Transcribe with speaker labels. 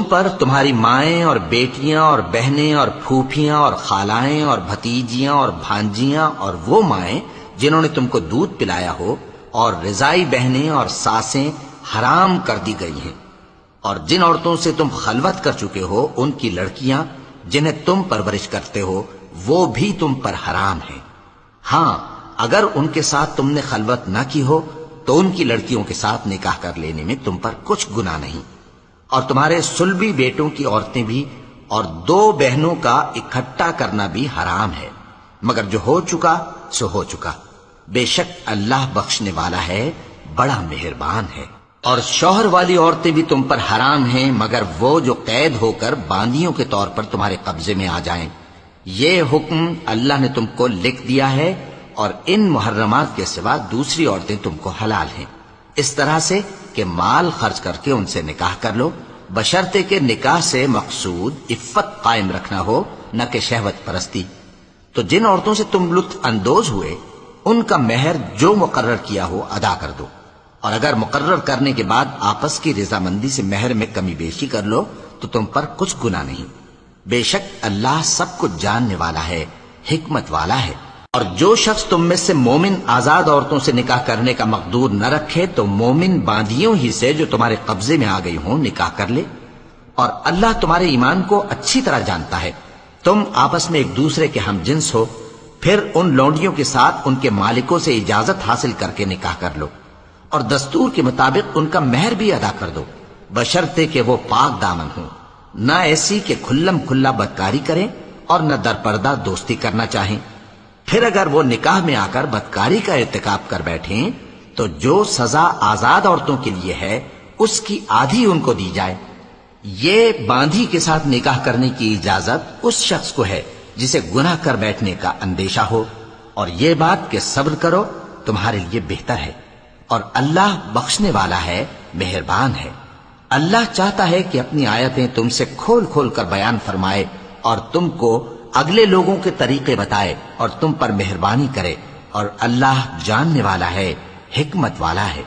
Speaker 1: پر تمہاری مائیں اور بیٹیاں اور بہنیں اور پھوپھیاں اور خالائیں اور بھتیجیاں اور بھانجیاں اور وہ مائیں جنہوں نے تم کو دودھ پلایا ہو اور رضائی بہنیں اور ساسیں حرام کر دی گئی ہیں، اور جن عورتوں سے تم خلوت کر چکے ہو ان کی لڑکیاں جنہیں تم پرورش کرتے ہو وہ بھی تم پر حرام ہیں۔ ہاں اگر ان کے ساتھ تم نے خلوت نہ کی ہو تو ان کی لڑکیوں کے ساتھ نکاح کر لینے میں تم پر کچھ گناہ نہیں، اور تمہارے صلبی بیٹوں کی عورتیں بھی اور دو بہنوں کا اکٹھا کرنا بھی حرام ہے، مگر جو ہو چکا سو ہو چکا، بے شک اللہ بخشنے والا ہے، بڑا مہربان ہے۔ اور شوہر والی عورتیں بھی تم پر حرام ہیں مگر وہ جو قید ہو کر باندیوں کے طور پر تمہارے قبضے میں آ جائیں، یہ حکم اللہ نے تم کو لکھ دیا ہے، اور ان محرمات کے سوا دوسری عورتیں تم کو حلال ہیں، اس طرح سے کہ مال خرچ کر کے ان سے نکاح کر لو، بشرطے کہ نکاح سے مقصود عفت قائم رکھنا ہو نہ کہ شہوت پرستی۔ تو جن عورتوں سے تم لطف اندوز ہوئے ان کا مہر جو مقرر کیا ہو ادا کر دو، اور اگر مقرر کرنے کے بعد آپس کی رضامندی سے مہر میں کمی بیشی کر لو تو تم پر کچھ گناہ نہیں، بے شک اللہ سب کچھ جاننے والا ہے، حکمت والا ہے۔ اور جو شخص تم میں سے مومن آزاد عورتوں سے نکاح کرنے کا مقدور نہ رکھے تو مومن باندیوں ہی سے جو تمہارے قبضے میں آ گئی ہوں نکاح کر لے، اور اللہ تمہارے ایمان کو اچھی طرح جانتا ہے۔ تم آپس میں ایک دوسرے کے ہم جنس ہو، پھر ان لونڈیوں کے ساتھ ان کے مالکوں سے اجازت حاصل کر کے نکاح کر لو، اور دستور کے مطابق ان کا مہر بھی ادا کر دو، بشرطے کہ وہ پاک دامن ہوں، نہ ایسی کہ کھلم کھلا بدکاری کریں اور نہ درپردہ دوستی کرنا چاہیں۔ پھر اگر وہ نکاح میں آ کر بدکاری کا ارتکاب کر بیٹھیں تو جو سزا آزاد عورتوں کے لیے ہے اس کی آدھی ان کو دی جائے۔ یہ باندھی کے ساتھ نکاح کرنے کی اجازت اس شخص کو ہے جسے گناہ کر بیٹھنے کا اندیشہ ہو، اور یہ بات کہ صبر کرو تمہارے لیے بہتر ہے، اور اللہ بخشنے والا ہے، مہربان ہے۔ اللہ چاہتا ہے کہ اپنی آیتیں تم سے کھول کھول کر بیان فرمائے اور تم کو اگلے لوگوں کے طریقے بتائے اور تم پر مہربانی کرے، اور اللہ جاننے والا ہے، حکمت والا ہے۔